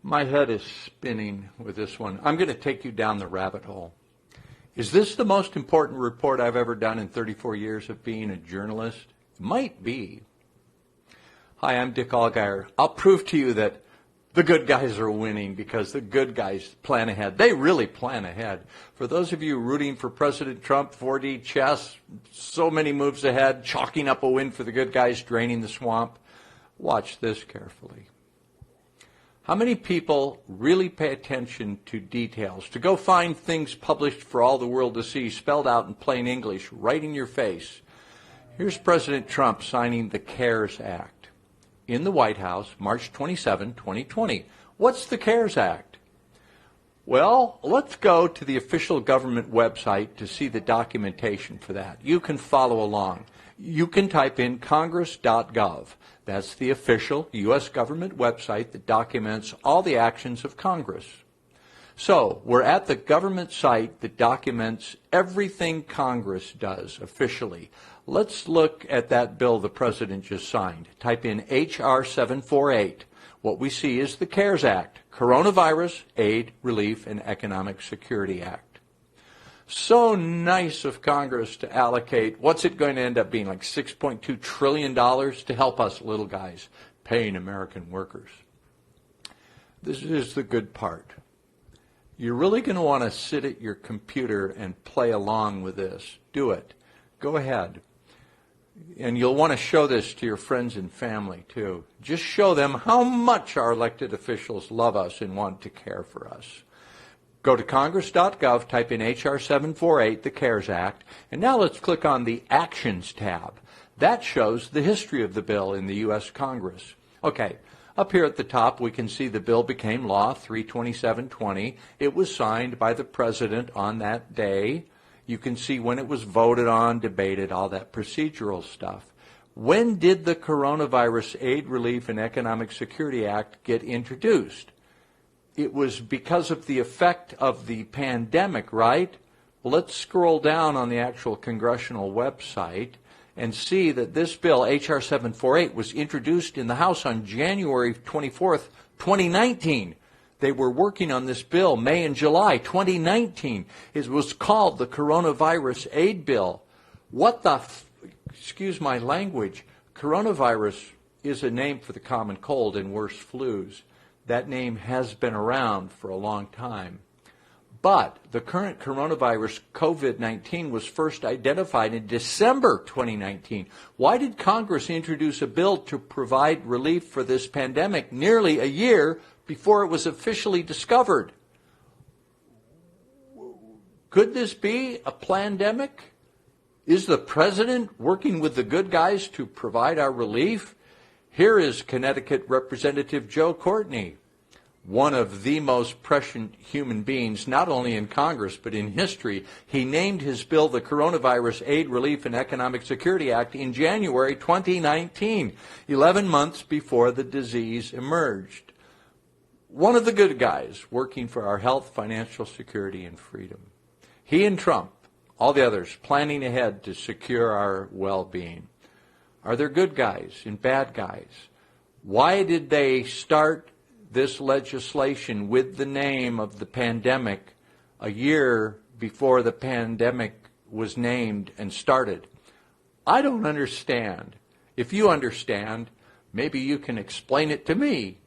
My head is spinning with this one. I'm going to take you down the rabbit hole. Is this the most important report I've ever done in 34 years of being a journalist? It might be. Hi, I'm Dick Allgaier. I'll prove to you that the good guys are winning because the good guys plan ahead. They really plan ahead. For those of you rooting for President Trump, 4D chess, so many moves ahead, chalking up a win for the good guys, draining the swamp, watch this carefully. How many people really pay attention to details, to go find things published for all the world to see, spelled out in plain English, right in your face? Here's President Trump signing the CARES Act in the White House, March 27, 2020. What's the CARES Act? Well, let's go to the official government website to see the documentation for that. You can follow along. You can type in congress.gov. That's the official U.S. government website that documents all the actions of Congress. So we're at the government site that documents everything Congress does officially. Let's look at that bill the president just signed. Type in H.R. 748. What we see is the CARES Act, Coronavirus Aid, Relief, and Economic Security Act. So nice of Congress to allocate, what's it going to end up being, like $6.2 trillion to help us little guys, paying American workers. This is the good part. You're really going to want to sit at your computer and play along with this. Do it. Go ahead. And you'll want to show this to your friends and family, too. Just show them how much our elected officials love us and want to care for us. Go to congress.gov, type in H.R. 748, the CARES Act, and now let's click on the Actions tab. That shows the history of the bill in the U.S. Congress. Okay, up here at the top we can see the bill became law 3/27/20. It was signed by the President on that day. You can see when it was voted on, debated, all that procedural stuff. When did the Coronavirus Aid, Relief, and Economic Security Act get introduced? It was because of the effect of the pandemic, right? Well, let's scroll down on the actual congressional website and see that this bill, H.R. 748, was introduced in the House on January 24th, 2019. They were working on this bill May and July 2019. It was called the Coronavirus Aid Bill. What the, excuse my language, coronavirus is a name for the common cold and worse flus. That name has been around for a long time. But the current coronavirus, COVID-19, was first identified in December 2019. Why did Congress introduce a bill to provide relief for this pandemic nearly a year before it was officially discovered? Could this be a plandemic? Is the president working with the good guys to provide our relief? Here is Connecticut Representative Joe Courtney, one of the most prescient human beings, not only in Congress, but in history. He named his bill the Coronavirus Aid, Relief, and Economic Security Act in January 2019, 11 months before the disease emerged. One of the good guys working for our health, financial security, and freedom. He and Trump, all the others, planning ahead to secure our well-being. Are there good guys and bad guys? Why did they start this legislation with the name of the pandemic a year before the pandemic was named and started? I don't understand. If you understand, maybe you can explain it to me.